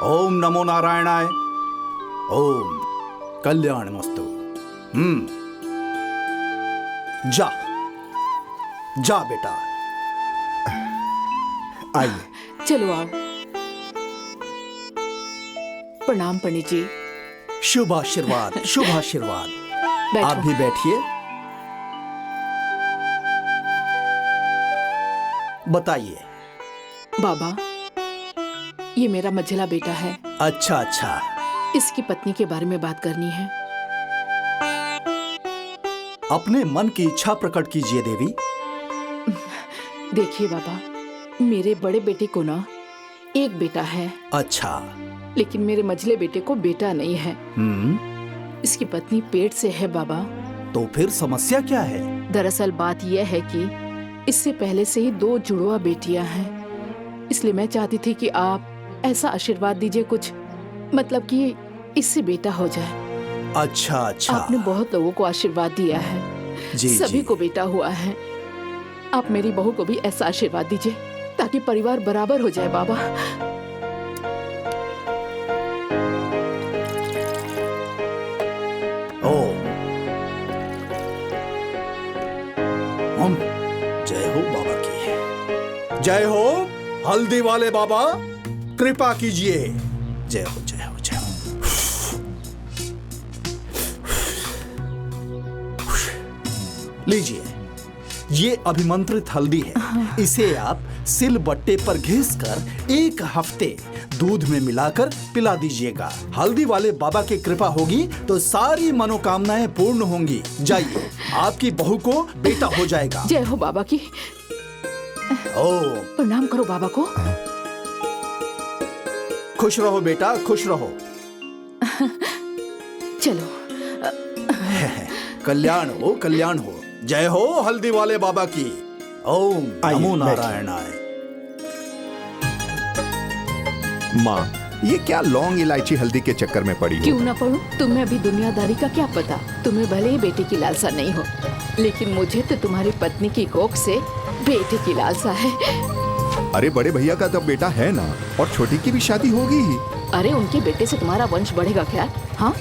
ओम नमो नारायणाय। ओम कल्याणमस्तु। जा जा बेटा, आइए। चलो आओ। प्रणाम पंडित जी। शुभ आशीर्वाद, शुभ आशीर्वाद। बैठो। आप भी बैठिए। बताइए। बाबा, ये मेरा मझला बेटा है। अच्छा अच्छा। इसकी पत्नी के बारे में बात करनी है। अपने मन की इच्छा प्रकट कीजिए देवी। देखिए बाबा, मेरे बड़े बेटे को ना एक बेटा है। अच्छा। लेकिन मेरे मझले बेटे को बेटा नहीं है। इसकी पत्नी पेट से है बाबा। तो फिर समस्या क्या है? दरअसल बात यह है कि इससे पहले से ही 2 जुड़वा बेटियां हैं। इसलिए मैं चाहती थी कि आप ऐसा आशीर्वाद दीजिए कुछ, मतलब कि इससे बेटा हो जाए। अच्छा अच्छा। आपने बहुत लोगों को आशीर्वाद दिया है, जी सभी जी। को बेटा हुआ है। आप मेरी बहू को भी ऐसा आशीर्वाद दीजिए ताकि परिवार बराबर हो जाए बाबा। ओम जय हो बाबा की। जय हो हल्दी वाले बाबा, कृपा कीजिए। जय हो जय हो जय हो। लीजिए, ये अभिमंत्रित हल्दी है। इसे आप सिलबट्टे पर घिसकर 1 हफ्ते दूध में मिलाकर पिला दीजिएगा। हल्दी वाले बाबा की कृपा होगी तो सारी मनोकामनाएं पूर्ण होंगी। जाइए, आपकी बहू को बेटा हो जाएगा। जय हो बाबा की। ओम। प्रणाम करो बाबा को। खुश रहो बेटा, खुश रहो। चलो। कल्याण हो, कल्याण हो। जय हो हल्दी वाले बाबा की। ओम नमो नारायणाय। माँ, ये क्या लौंग इलायची हल्दी के चक्कर में पड़ी हो? क्यों ना पढ़ूं? तुम्हें अभी दुनियादारी का क्या पता। तुम्हें भले ही बेटे की लालसा नहीं हो, लेकिन मुझे तो तुम्हारी पत्नी की कोख से बेटे की लालसा है। अरे बड़े भैया का तो बेटा है ना, और छोटी की भी शादी होगी ही। अरे उनके बेटे से तुम्हारा वंश बढ़ेगा क्या? हाँ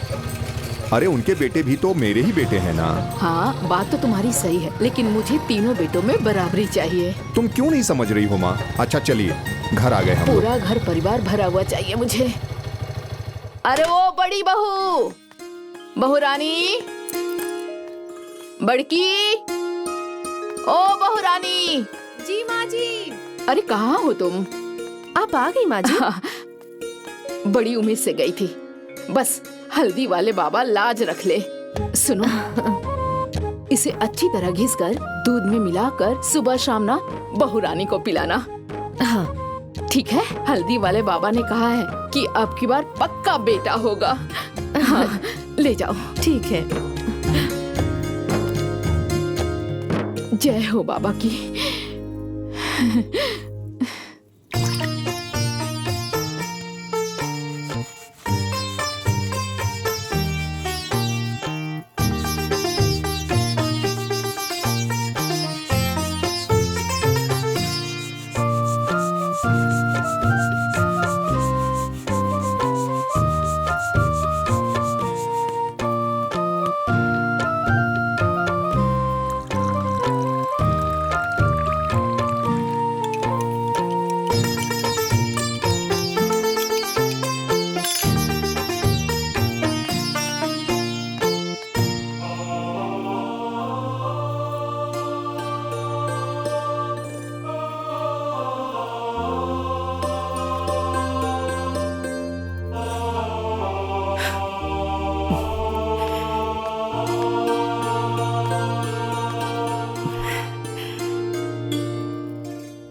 अरे उनके बेटे भी तो मेरे ही बेटे हैं ना। हाँ, बात तो तुम्हारी सही है, लेकिन मुझे तीनों बेटों में बराबरी चाहिए। तुम क्यों नहीं समझ रही हो माँ? अच्छा चलिए, घर आ गए हम लोग। पूरा घर परिवार भरा हुआ चाहिए मुझे। अरे वो बड़ी बहू, बहू रानी, बड़की, ओ बहू रानी। जी माँ जी। अरे कहाँ हो तुम? आप आ गई माँ जी। बड़ी उम्मीद से गई थी, बस हल्दी वाले बाबा लाज रख ले। सुनो, इसे अच्छी तरह घिसकर दूध में मिलाकर सुबह शाम ना बहू रानी को पिलाना। हाँ ठीक है? हल्दी वाले बाबा ने कहा है कि अब की बार पक्का बेटा होगा। हाँ, ले जाओ। ठीक है। जय हो बाबा की।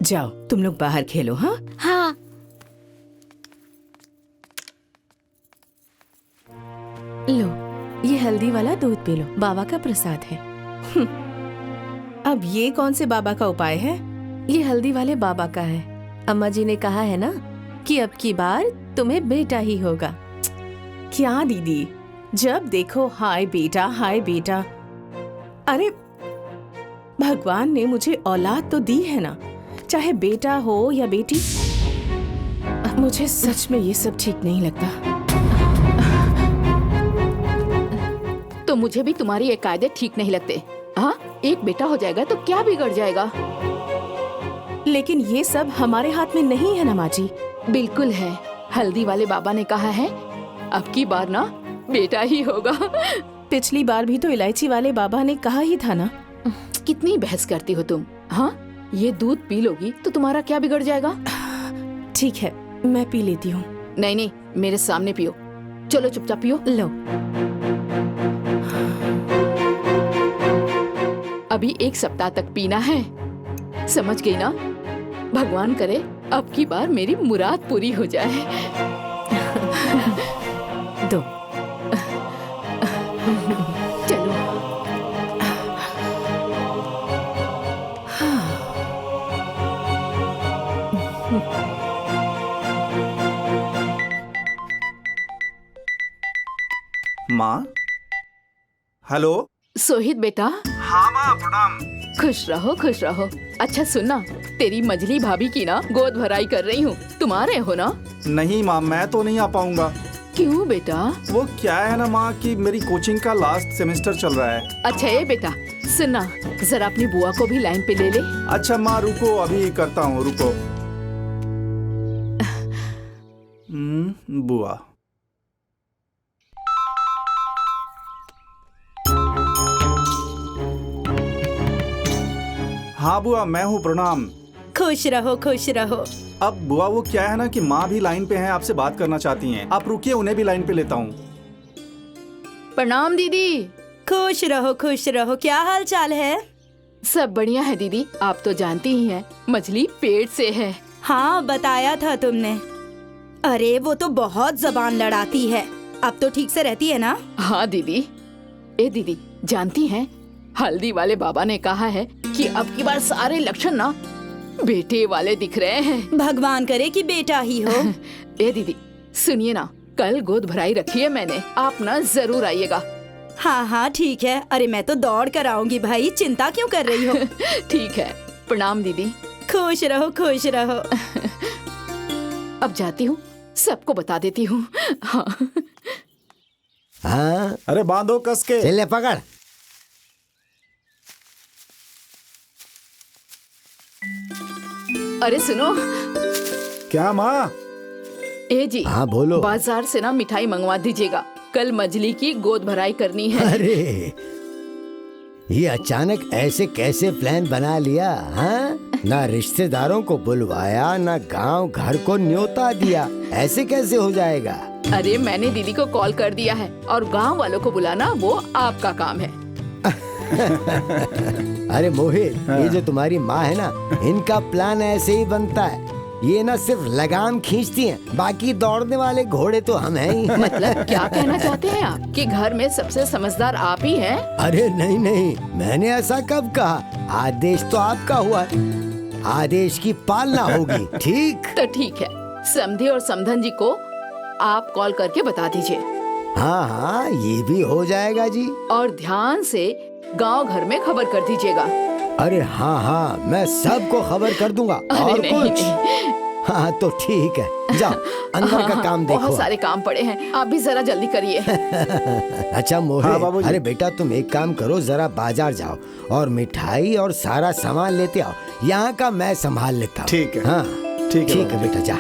जाओ तुम लोग बाहर खेलो। हाँ हाँ। लो, ये हल्दी वाला दूध पी लो, बाबा का प्रसाद है। अब ये कौन से बाबा का उपाय है? ये हल्दी वाले बाबा का है। अम्मा जी ने कहा है ना कि अब की बार तुम्हें बेटा ही होगा। क्या दीदी, जब देखो हाय बेटा हाय बेटा। अरे भगवान ने मुझे औलाद तो दी है ना, चाहे बेटा हो या बेटी। मुझे सच में ये सब ठीक नहीं लगता। तो मुझे भी तुम्हारी ये कायदे ठीक नहीं लगते। हाँ, एक बेटा हो जाएगा तो क्या बिगड़ जाएगा। लेकिन ये सब हमारे हाथ में नहीं है ना माँ जी। बिल्कुल है। हल्दी वाले बाबा ने कहा है अब की बार ना बेटा ही होगा। पिछली बार भी तो इलायची वाले बाबा ने कहा ही था ना। कितनी बहस करती हो तुम। हाँ, ये दूध पी लोगी तो तुम्हारा क्या बिगड़ जाएगा। ठीक है, मैं पी लेती हूँ। नहीं नहीं, मेरे सामने पियो। चलो चुपचाप पियो। लो। अभी 1 सप्ताह तक पीना है, समझ गई ना। भगवान करे अब की बार मेरी मुराद पूरी हो जाए। दो। चलो। माँ, हेलो। सोहित बेटा। हाँ माँ, प्रणाम। खुश रहो खुश रहो। अच्छा सुनना, तेरी मजली भाभी की ना गोद भराई कर रही हूँ, तुम आ रहे हो ना। नहीं माँ, मैं तो नहीं आ पाऊंगा। क्यों बेटा। वो क्या है ना माँ कि मेरी कोचिंग का लास्ट सेमेस्टर चल रहा है। अच्छा ये बेटा सुनना, जरा अपनी बुआ को भी लाइन पे ले ले। अच्छा माँ रुको, अभी करता हूँ, रुको। बुआ। हाँ बुआ, मैं हूँ, प्रणाम। खुश रहो खुश रहो। अब बुआ वो क्या है ना कि माँ भी लाइन पे हैं, आपसे बात करना चाहती हैं। आप रुकिए, उन्हें भी लाइन पे लेता हूँ। प्रणाम दीदी। खुश रहो। क्या हाल चाल है? सब बढ़िया है दीदी, आप तो जानती ही हैं, मछली पेट से है। हाँ, बताया था तुमने। अरे वो तो बहुत जबान लड़ाती है। अब तो ठीक से रहती है ना? हाँ दीदी। ए दीदी, जानती हैं हल्दी वाले बाबा ने कहा है कि अब की बार सारे लक्षण ना बेटे वाले दिख रहे हैं। भगवान करे कि बेटा ही हो। ए दीदी सुनिए ना, कल गोद भराई रखी है मैंने, आप ना जरूर आइएगा। हाँ ठीक है। अरे मैं तो दौड़ कर आऊंगी भाई, चिंता क्यों कर रही हो? ठीक है, प्रणाम दीदी। खुश रहो। अब जाती हूँ, सबको बता देती हूँ। हाँ। हाँ, अरे बांधो कस के। चल ले पकड़। अरे सुनो। क्या माँ? ए जी, हाँ बोलो। बाजार से ना मिठाई मंगवा दीजिएगा, कल मछली की गोद भराई करनी है। अरे ये अचानक ऐसे कैसे प्लान बना लिया? हाँ, ना रिश्तेदारों को बुलवाया, ना गांव घर को न्योता दिया, ऐसे कैसे हो जाएगा? अरे मैंने दीदी को कॉल कर दिया है और गांव वालों को बुलाना वो आपका काम है। अरे मोहित, ये जो तुम्हारी माँ है ना, इनका प्लान ऐसे ही बनता है। ये ना सिर्फ लगाम खींचती हैं, बाकी दौड़ने वाले घोड़े तो हम हैं ही। मतलब क्या कहना चाहते हैं आप कि घर में सबसे समझदार आप ही हैं? अरे नहीं, मैंने ऐसा कब कहा? आदेश तो आपका हुआ है, आदेश की पालना होगी। ठीक? तो ठीक है, समधी और समधन जी को आप कॉल करके बता दीजिए। हाँ, ये भी हो जाएगा जी। और ध्यान से गांव घर में खबर कर दीजिएगा। अरे हाँ, मैं सबको खबर कर दूंगा। अरे और नहीं, कुछ? हाँ तो ठीक है, जाओ अंदर का काम देखो। बहुत सारे काम पड़े हैं, आप भी जरा जल्दी करिए। अच्छा मोहित, हाँ, बाबूजी। अरे बेटा तुम एक काम करो, जरा बाजार जाओ और मिठाई और सारा सामान लेते आओ। यहाँ का मैं संभाल लेता हूँ। ठीक है। हाँ ठीक है ठीक है बेटा, जा।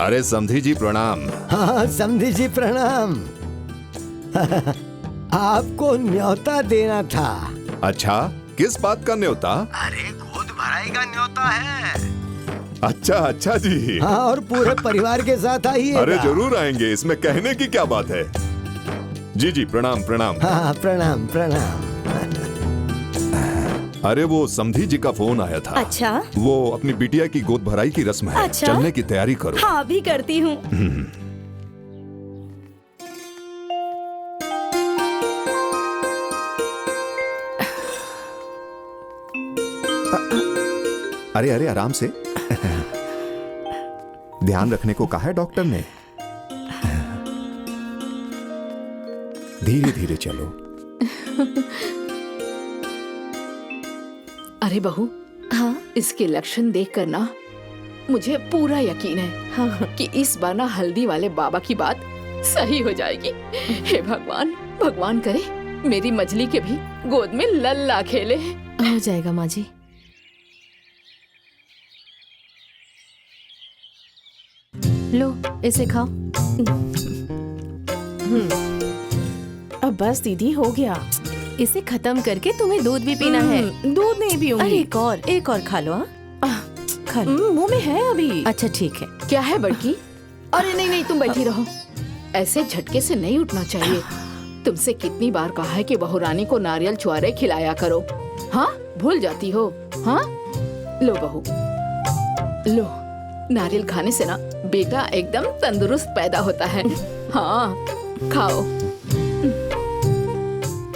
अरे समधी जी प्रणाम। हाँ समधी जी प्रणाम। आपको न्योता देना था। अच्छा, किस बात का न्योता? अरे गोद भराई का न्योता है। अच्छा जी। हाँ, और पूरे परिवार के साथ आइए। अरे जरूर आएंगे, इसमें कहने की क्या बात है। जी प्रणाम। हाँ प्रणाम। अरे वो समधी जी का फोन आया था। अच्छा, वो अपनी बिटिया की गोद भराई की रस्म है। अच्छा? चलने की तैयारी करो। हाँ भी करती हूँ। अरे आराम से। ध्यान रखने को कहा है डॉक्टर ने। धीरे धीरे चलो। अरे बहू, हाँ इसके लक्षण देख कर ना मुझे पूरा यकीन है हाँ कि इस बार ना हल्दी वाले बाबा की बात सही हो जाएगी। हे भगवान, भगवान करे मेरी मछली के भी गोद में लल्ला खेले। हो जाएगा माँ जी। लो इसे खाओ। अब बस दीदी, हो गया। इसे खत्म करके तुम्हें दूध भी पीना है। दूध नहीं अरे पीऊंगी। एक और खा लो। हाँ खा लो। मुंह में है अभी। अच्छा ठीक है। क्या है बड़की? अरे नहीं नहीं, तुम बैठी रहो। ऐसे झटके से नहीं उठना चाहिए। तुमसे कितनी बार कहा है कि बहू रानी को नारियल छुआरे खिलाया करो। हाँ, भूल जाती हो। हाँ, लो बहू, लो। नारियल खाने से ना बेटा एकदम तंदुरुस्त पैदा होता है। हाँ, खाओ।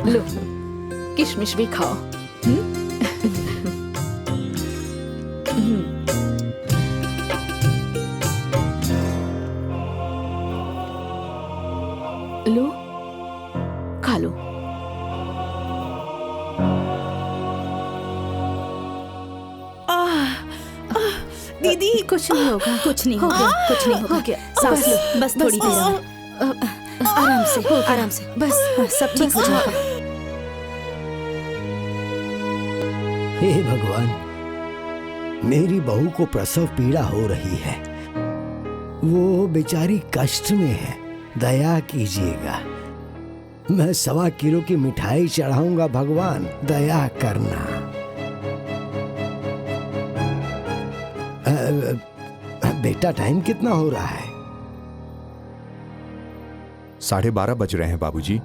लो, किशमिश भी खाओ। लो, खा लो। दीदी, कुछ नहीं होगा। कुछ नहीं होगा, कुछ नहीं होगा। हो गया। सांस लो, बस थोड़ी देर और। आराम से, आराम से। बस हाँ, सब ठीक हो जाएगा। हे भगवान, मेरी बहू को प्रसव पीड़ा हो रही है। वो बेचारी कष्ट में है, दया कीजिएगा। मैं 1.25 किलो की मिठाई चढ़ाऊंगा, भगवान दया करना। बेटा, टाइम कितना हो रहा है? 12:30 बज रहे हैं बाबूजी।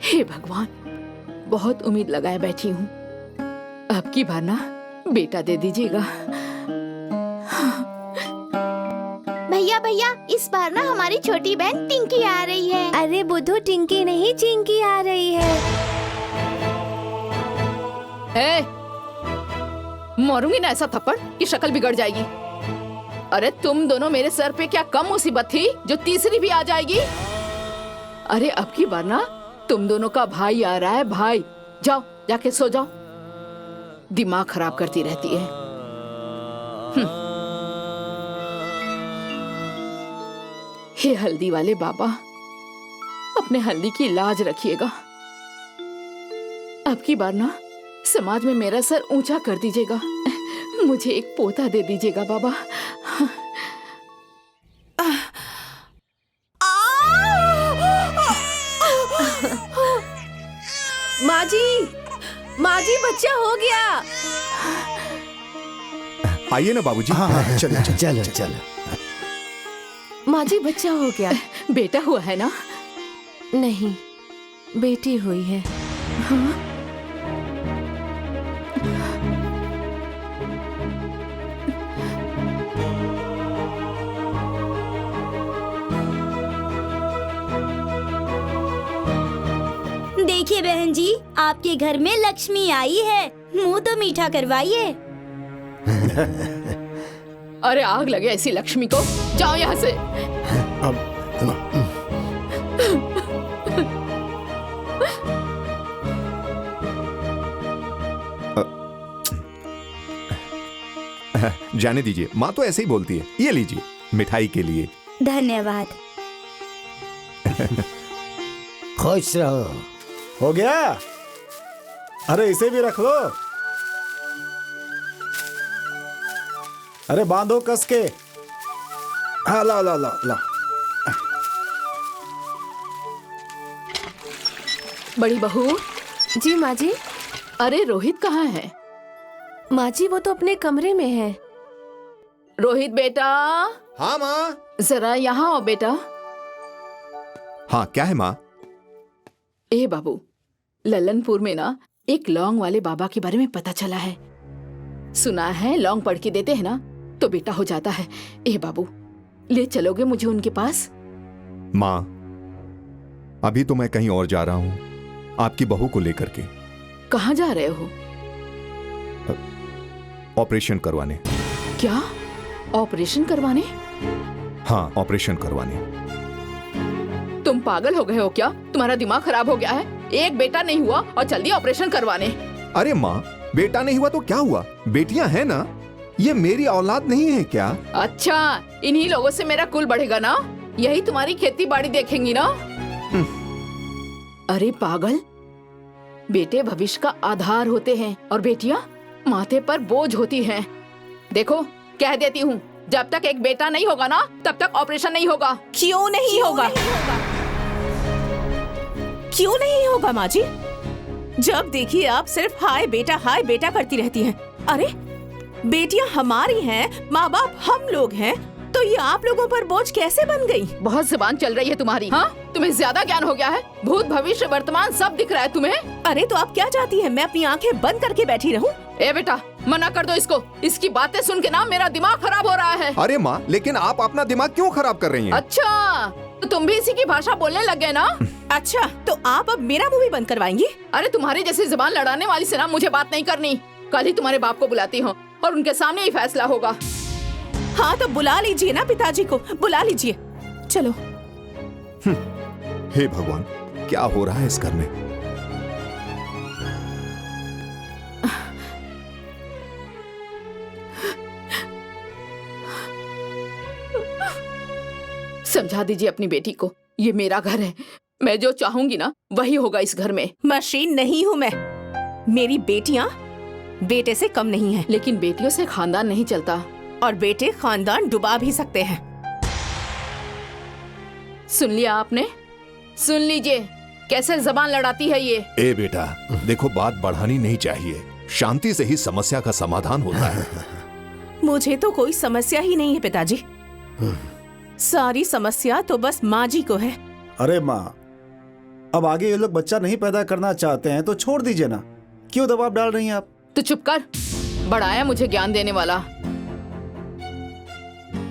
हे भगवान, बहुत उम्मीद लगाए बैठी हूँ। अब की बार ना बेटा दे दीजिएगा। भैया भैया, इस बार ना हमारी छोटी बहन टिंकी आ रही है। अरे बुद्धू, टिंकी नहीं चिंकी आ रही है। मारूंगी ना ऐसा थप्पड़ कि शक्ल बिगड़ जाएगी। अरे तुम दोनों मेरे सर पे क्या कम मुसीबत थी जो तीसरी भी आ जाएगी? अरे अब की बार ना तुम दोनों का भाई आ रहा है। भाई, जाओ जाके सो जाओ। दिमाग खराब करती रहती है। हे हल्दी वाले बाबा, अपने हल्दी की लाज रखिएगा। अब की बार ना समाज में मेरा सर ऊंचा कर दीजिएगा। मुझे एक पोता दे दीजिएगा बाबा। माँ जी, बच्चा हो गया। आइए ना बाबूजी। हाँ, चलो चलो। चलो चलो। माँ जी, बच्चा हो गया। बेटा हुआ है ना? नहीं, बेटी हुई है। हाँ? देखिए बहन जी, आपके घर में लक्ष्मी आई है। मुंह तो मीठा करवाइए। अरे आग लगे ऐसी लक्ष्मी को। जाओ यहाँ से। जाने दीजिए, माँ तो ऐसे ही बोलती है। ये लीजिए, मिठाई के लिए। धन्यवाद। खुश रहो। हो गया? अरे इसे भी रख लो। अरे बांधो कस के। हाँ, ला ला ला ला। बड़ी बहू। जी माँ जी। अरे रोहित कहाँ है? माँ जी, वो तो अपने कमरे में है। रोहित बेटा। हाँ माँ। जरा यहाँ आओ बेटा। हाँ, क्या है माँ? ए बाबू, लल्लनपुर में ना एक लौंग वाले बाबा के बारे में पता चला है। सुना है लौंग पढ़ के देते हैं ना तो बेटा हो जाता है। ए बाबू, ले चलोगे मुझे उनके पास? माँ, अभी तो मैं कहीं और जा रहा हूँ, आपकी बहू को लेकर के। कहाँ जा रहे हो? ऑपरेशन करवाने। क्या ऑपरेशन करवाने? हाँ, ऑपरेशन करवाने। तुम पागल हो गए हो क्या? तुम्हारा दिमाग खराब हो गया है? एक बेटा नहीं हुआ और चल दिया ऑपरेशन करवाने। अरे माँ, बेटा नहीं हुआ तो क्या हुआ, बेटियां हैं ना। ये मेरी औलाद नहीं है क्या? अच्छा, इन्हीं लोगों से मेरा कुल बढ़ेगा ना? यही तुम्हारी खेती बाड़ी देखेंगी ना? अरे पागल, बेटे भविष्य का आधार होते हैं और बेटियां माथे पर बोझ होती हैं। देखो, कह देती हूँ, जब तक एक बेटा नहीं होगा ना, तब तक ऑपरेशन नहीं होगा। क्यों नहीं होगा? क्यों नहीं होगा माँ जी? जब देखिए आप सिर्फ हाय बेटा करती रहती हैं। अरे बेटियां हमारी हैं, माँ बाप हम लोग हैं, तो ये आप लोगों पर बोझ कैसे बन गई? बहुत जुबान चल रही है तुम्हारी। हाँ, तुम्हें ज्यादा ज्ञान हो गया है। भूत भविष्य वर्तमान सब दिख रहा है तुम्हें। अरे तो आप क्या चाहती हैं, मैं अपनी आंखें बंद करके बैठी रहूं? ए बेटा, मना कर दो इसको। इसकी बातें सुन के ना मेरा दिमाग खराब हो रहा है। अरे माँ, लेकिन आप अपना दिमाग क्यों खराब कर रही हैं? अच्छा, तो तुम भी इसी की भाषा बोलने लग गए ना? अच्छा, तो आप अब मेरा मुंह भी बंद करवाएंगी? अरे तुम्हारी जैसी जुबान लड़ाने वाली से ना मुझे बात नहीं करनी। कल ही तुम्हारे बाप को बुलाती हूँ और उनके सामने ही फैसला होगा। हाँ तो बुला लीजिए ना पिताजी को, बुला लीजिए। चलो। हे भगवान, क्या हो रहा है इस घर में? समझा दीजिए अपनी बेटी को, ये मेरा घर है। मैं जो चाहूंगी ना वही होगा इस घर में। मशीन नहीं हूँ मैं। मेरी बेटियाँ बेटे से कम नहीं है। लेकिन बेटियों से खानदान नहीं चलता और बेटे खानदान डुबा भी सकते हैं। सुन लिया आपने? सुन लीजिए कैसे जबान लड़ाती है ये। ए बेटा, देखो बात बढ़ानी नहीं चाहिए, शांति से ही समस्या का समाधान होता है। मुझे तो कोई समस्या ही नहीं है पिताजी। सारी समस्या तो बस माँ जी को है। अरे माँ, अब आगे ये लोग बच्चा नहीं पैदा करना चाहते हैं तो छोड़ दीजिए ना, क्यों दबाव डाल रही हैं आप? तो चुप कर, बढ़ाया मुझे ज्ञान देने वाला।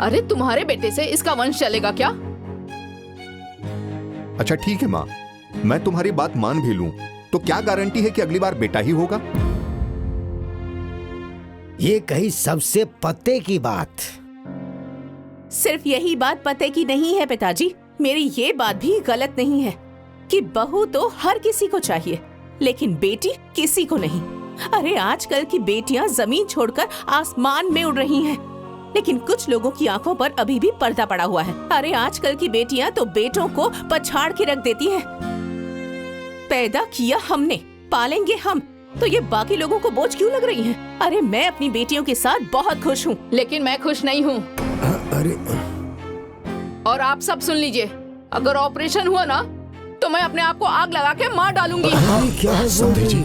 अरे तुम्हारे बेटे से इसका वंश चलेगा क्या? अच्छा ठीक है माँ, मैं तुम्हारी बात मान भी लूं, तो क्या गारंटी है कि अगली बार बेटा ही होगा? ये कही सबसे पते की बात। सिर्फ यही बात पते की नहीं है पिताजी, मेरी ये बात भी गलत नहीं है कि बहू तो हर किसी को चाहिए, लेकिन बेटी किसी को नहीं। अरे आजकल की बेटियां जमीन छोड़कर आसमान में उड़ रही हैं, लेकिन कुछ लोगों की आंखों पर अभी भी पर्दा पड़ा हुआ है। अरे आजकल की बेटियां तो बेटों को पछाड़ के रख देती हैं। पैदा किया हमने, पालेंगे हम, तो ये बाकी लोगों को बोझ क्यों लग रही हैं? अरे मैं अपनी बेटियों के साथ बहुत खुश हूँ। लेकिन मैं खुश नहीं हूँ। अरे और आप सब सुन लीजिए, अगर ऑपरेशन हुआ ना तो मैं अपने आप को आग लगा के मार डालूंगी। क्या है समझे जी?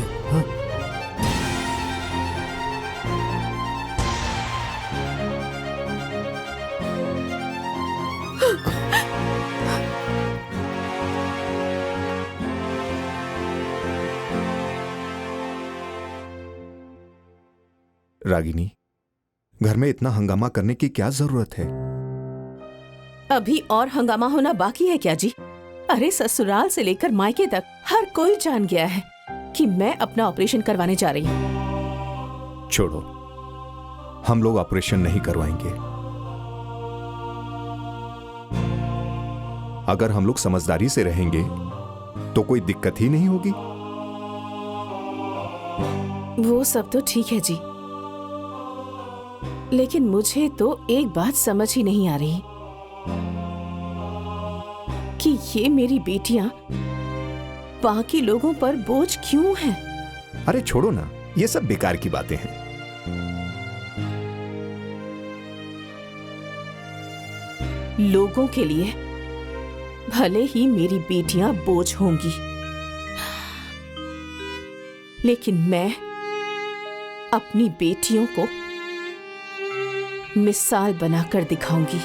रागिनी, घर में इतना हंगामा करने की क्या जरूरत है? अभी और हंगामा होना बाकी है क्या जी? अरे ससुराल से लेकर मायके तक हर कोई जान गया है कि मैं अपना ऑपरेशन करवाने जा रही हूँ। छोड़ो, हम लोग ऑपरेशन नहीं करवाएंगे। अगर हम लोग समझदारी से रहेंगे तो कोई दिक्कत ही नहीं होगी। वो सब तो ठीक है जी, लेकिन मुझे तो एक बात समझ ही नहीं आ रही कि ये मेरी बेटियां बाकी लोगों पर बोझ क्यों हैं? अरे छोड़ो ना, ये सब बेकार की बातें हैं। लोगों के लिए भले ही मेरी बेटियां बोझ होंगी, लेकिन मैं अपनी बेटियों को मिसाल बनाकर दिखाऊंगी।